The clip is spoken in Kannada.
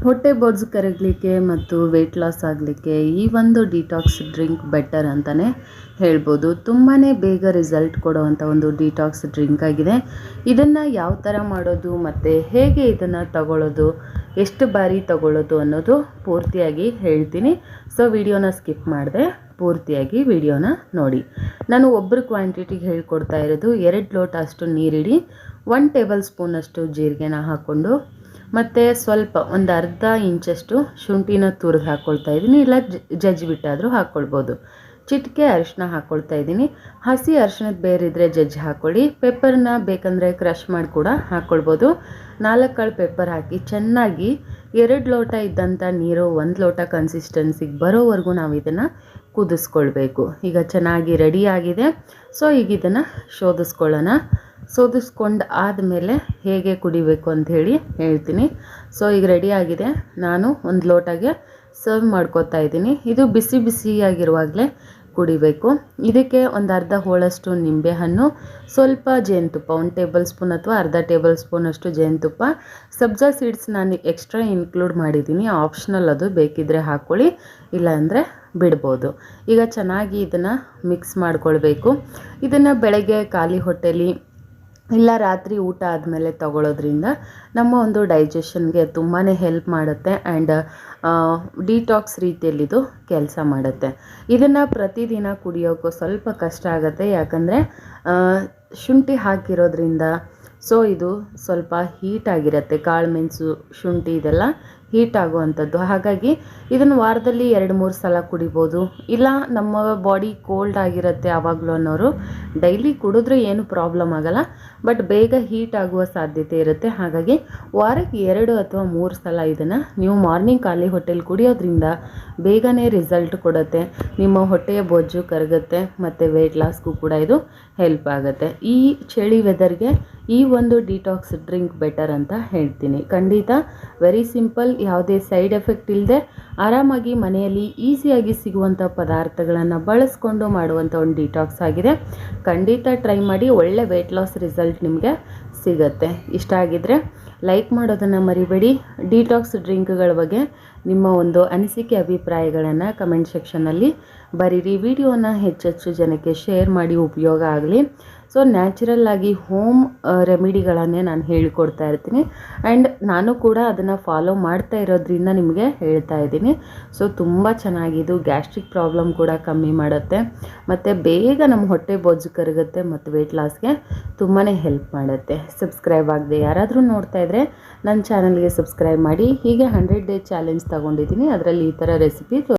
ಹೊಟ್ಟೆ ಬೊಜ್ಜು ಕರಗಲಿಕ್ಕೆ ಮತ್ತು ವೆಯ್ಟ್ ಲಾಸ್ ಆಗಲಿಕ್ಕೆ ಈ ಒಂದು ಡಿಟಾಕ್ಸ್ ಡ್ರಿಂಕ್ ಬೆಟರ್ ಅಂತಲೇ ಹೇಳ್ಬೋದು. ತುಂಬಾ ಬೇಗ ರಿಸಲ್ಟ್ ಕೊಡುವಂಥ ಒಂದು ಡಿಟಾಕ್ಸ್ ಡ್ರಿಂಕ್ ಆಗಿದೆ. ಇದನ್ನು ಯಾವ ಥರ ಮಾಡೋದು ಮತ್ತು ಹೇಗೆ ಇದನ್ನು ತಗೊಳ್ಳೋದು, ಎಷ್ಟು ಬಾರಿ ತಗೊಳ್ಳೋದು ಅನ್ನೋದು ಪೂರ್ತಿಯಾಗಿ ಹೇಳ್ತೀನಿ. ಸೊ ವಿಡಿಯೋನ ಸ್ಕಿಪ್ ಮಾಡಿದೆ, ಪೂರ್ತಿಯಾಗಿ ವಿಡಿಯೋನ ನೋಡಿ. ನಾನು ಒಬ್ಬರು ಕ್ವಾಂಟಿಟಿಗೆ ಹೇಳ್ಕೊಡ್ತಾ ಇರೋದು 2 ಲೋಟ ಅಷ್ಟು ನೀರಿಡಿ, 1 ಟೇಬಲ್ ಸ್ಪೂನಷ್ಟು ಜೀರಿಗೆನ ಹಾಕ್ಕೊಂಡು ಮತ್ತು ಸ್ವಲ್ಪ ಒಂದು ಅರ್ಧ ಇಂಚಷ್ಟು ಶುಂಠಿನ ತುರಿದು ಹಾಕ್ಕೊಳ್ತಾ ಇದ್ದೀನಿ. ಇಲ್ಲ ಜಜ್ಜಿಬಿಟ್ಟಾದರೂ ಹಾಕ್ಕೊಳ್ಬೋದು. ಚಿಟಿಕೆ ಅರಿಶಿನ ಹಾಕ್ಕೊಳ್ತಾ ಇದ್ದೀನಿ. ಹಸಿ ಅರಿಶಿನದ ಬೇರಿದ್ರೆ ಜಜ್ಜಿ ಹಾಕ್ಕೊಳ್ಳಿ. ಪೆಪ್ಪರ್ನ ಬೇಕಂದರೆ ಕ್ರಷ್ ಮಾಡಿ ಕೂಡ ಹಾಕ್ಕೊಳ್ಬೋದು. 4 ಕಾಳು ಪೆಪ್ಪರ್ ಹಾಕಿ ಚೆನ್ನಾಗಿ 2 ಲೋಟ ಇದ್ದಂಥ ನೀರು 1 ಲೋಟ ಕನ್ಸಿಸ್ಟೆನ್ಸಿಗೆ ಬರೋವರೆಗೂ ನಾವು ಇದನ್ನು ಕುದಿಸ್ಕೊಳ್ಬೇಕು. ಈಗ ಚೆನ್ನಾಗಿ ರೆಡಿ ಆಗಿದೆ. ಸೊ ಈಗ ಇದನ್ನು ಶೋಧಿಸ್ಕೊಂಡು ಆದಮೇಲೆ ಹೇಗೆ ಕುಡಿಬೇಕು ಅಂಥೇಳಿ ಹೇಳ್ತೀನಿ. ಸೊ ಈಗ ರೆಡಿ ಆಗಿದೆ. ನಾನು 1 ಲೋಟಗೆ ಸರ್ವ್ ಮಾಡ್ಕೋತಾ ಇದ್ದೀನಿ. ಇದು ಬಿಸಿ ಬಿಸಿಯಾಗಿರುವಾಗಲೇ ಕುಡಿಬೇಕು. ಇದಕ್ಕೆ ಒಂದು ಅರ್ಧ ಹೋಳಷ್ಟು ನಿಂಬೆಹಣ್ಣು, ಸ್ವಲ್ಪ ಜೇನುತುಪ್ಪ, 1 ಟೇಬಲ್ ಸ್ಪೂನ್ ಅಥವಾ ಅರ್ಧ ಟೇಬಲ್ ಸ್ಪೂನಷ್ಟು ಜೇನುತುಪ್ಪ. ಸಬ್ಜಾ ಸೀಡ್ಸ್ ನಾನು ಎಕ್ಸ್ಟ್ರಾ ಇನ್ಕ್ಲೂಡ್ ಮಾಡಿದ್ದೀನಿ, ಆಪ್ಷನಲ್, ಅದು ಬೇಕಿದ್ದರೆ ಹಾಕ್ಕೊಳ್ಳಿ, ಇಲ್ಲಾಂದರೆ ಬಿಡ್ಬೋದು. ಈಗ ಚೆನ್ನಾಗಿ ಇದನ್ನು ಮಿಕ್ಸ್ ಮಾಡ್ಕೊಳ್ಬೇಕು. ಇದನ್ನು ಬೆಳಗ್ಗೆ ಖಾಲಿ ಹೊಟ್ಟೆಲಿ ಇಲ್ಲ ರಾತ್ರಿ ಊಟ ಆದಮೇಲೆ ತಗೊಳ್ಳೋದ್ರಿಂದ ನಮ್ಮ ಒಂದು ಡೈಜೆಷನ್ಗೆ ತುಂಬಾ ಹೆಲ್ಪ್ ಮಾಡುತ್ತೆ ಆ್ಯಂಡ್ ಡಿಟಾಕ್ಸ್ ರೀತಿಯಲ್ಲಿದು ಕೆಲಸ ಮಾಡುತ್ತೆ. ಇದನ್ನು ಪ್ರತಿದಿನ ಕುಡಿಯೋಕ್ಕೂ ಸ್ವಲ್ಪ ಕಷ್ಟ ಆಗುತ್ತೆ, ಯಾಕಂದರೆ ಶುಂಠಿ ಹಾಕಿರೋದ್ರಿಂದ. ಸೊ ಇದು ಸ್ವಲ್ಪ ಹೀಟ್ ಆಗಿರುತ್ತೆ, ಕಾಳು ಮೆಣಸು, ಶುಂಠಿ ಇದೆಲ್ಲ ಹೀಟ್ ಆಗುವಂಥದ್ದು. ಹಾಗಾಗಿ ಇದನ್ನು ವಾರದಲ್ಲಿ 2-3 ಸಲ ಕುಡಿಬೋದು. ಇಲ್ಲ ನಮ್ಮ ಬಾಡಿ ಕೋಲ್ಡ್ ಆಗಿರುತ್ತೆ ಆವಾಗಲೂ ಅನ್ನೋರು ಡೈಲಿ ಕುಡಿದ್ರೆ ಏನು ಪ್ರಾಬ್ಲಮ್ ಆಗೋಲ್ಲ, ಬಟ್ ಬೇಗ ಹೀಟ್ ಆಗುವ ಸಾಧ್ಯತೆ ಇರುತ್ತೆ. ಹಾಗಾಗಿ ವಾರಕ್ಕೆ 2 ಅಥವಾ 3 ಸಲ ಇದನ್ನು ನೀವು ಮಾರ್ನಿಂಗ್ ಖಾಲಿ ಹೊಟ್ಟೆಲಿ ಕುಡಿಯೋದ್ರಿಂದ ಬೇಗನೆ ರಿಸಲ್ಟ್ ಕೊಡುತ್ತೆ. ನಿಮ್ಮ ಹೊಟ್ಟೆಯ ಬೊಜ್ಜು ಕರಗುತ್ತೆ ಮತ್ತು ವೆಯ್ಟ್ ಲಾಸ್ಗೂ ಕೂಡ ಇದು ಹೆಲ್ಪ್ ಆಗುತ್ತೆ. ಈ ಚಳಿ ವೆದರ್ಗೆ ಈ ಒಂದು ಡಿಟಾಕ್ಸ್ ಡ್ರಿಂಕ್ ಬೆಟರ್ ಅಂತ ಹೇಳ್ತೀನಿ. ಖಂಡಿತ ವೆರಿ ಸಿಂಪಲ್, ಯಾವುದೇ ಸೈಡ್ ಎಫೆಕ್ಟ್ ಇಲ್ಲದೆ ಆರಾಮಾಗಿ ಮನೆಯಲ್ಲಿ ಈಸಿಯಾಗಿ ಸಿಗುವಂಥ ಪದಾರ್ಥಗಳನ್ನು ಬಳಸ್ಕೊಂಡು ಮಾಡುವಂಥ ಒಂದು ಡಿಟಾಕ್ಸ್ ಆಗಿದೆ. ಖಂಡಿತ ಟ್ರೈ ಮಾಡಿ, ಒಳ್ಳೆ ವೆಯ್ಟ್ ಲಾಸ್ ರಿಸಲ್ಟ್ ನಿಮಗೆ ಸಿಗುತ್ತೆ. ಇಷ್ಟ ಆಗಿದ್ದರೆ ಲೈಕ್ ಮಾಡೋದನ್ನು ಮರಿಬೇಡಿ. ಡಿಟಾಕ್ಸ್ ಡ್ರಿಂಕ್ಗಳ ಬಗ್ಗೆ ನಿಮ್ಮ ಒಂದು ಅನಿಸಿಕೆ ಅಭಿಪ್ರಾಯಗಳನ್ನು ಕಮೆಂಟ್ ಸೆಕ್ಷನ್ನಲ್ಲಿ ಬರೀರಿ. ವಿಡಿಯೋನ ಹೆಚ್ಚೆಚ್ಚು ಜನಕ್ಕೆ ಶೇರ್ ಮಾಡಿ, ಉಪಯೋಗ ಆಗಲಿ. ಸೊ ನ್ಯಾಚುರಲ್ ಆಗಿ ಹೋಮ್ ರೆಮಿಡಿಗಳನ್ನೇ ನಾನು ಹೇಳಿಕೊಡ್ತಾ ಇರ್ತೀನಿ ಆ್ಯಂಡ್ ನಾನು ಕೂಡ ಅದನ್ನು ಫಾಲೋ ಮಾಡ್ತಾ ಇರೋದ್ರಿಂದ ನಿಮಗೆ ಹೇಳ್ತಾ ಇದ್ದೀನಿ. ಸೊ ತುಂಬ ಚೆನ್ನಾಗಿದ್ದು ಗ್ಯಾಸ್ಟ್ರಿಕ್ ಪ್ರಾಬ್ಲಮ್ ಕೂಡ ಕಮ್ಮಿ ಮಾಡುತ್ತೆ ಮತ್ತು ಬೇಗ ನಮ್ಮ ಹೊಟ್ಟೆ ಬೊಜ್ಜು ಕರಗುತ್ತೆ ಮತ್ತು ವೆಯ್ಟ್ ಲಾಸ್ಗೆ ತುಂಬಾ ಹೆಲ್ಪ್ ಮಾಡುತ್ತೆ. ಸಬ್ಸ್ಕ್ರೈಬ್ ಆಗದೆ ಯಾರಾದರೂ ನೋಡ್ತಾ ಇದ್ದರೆ ನನ್ನ ಚಾನಲ್ಗೆ ಸಬ್ಸ್ಕ್ರೈಬ್ ಮಾಡಿ. ಹೀಗೆ 100 ಡೇ ಚಾಲೆಂಜ್ ತೊಗೊಂಡಿದ್ದೀನಿ, ಅದರಲ್ಲಿ ಈ ಥರ ರೆಸಿಪಿ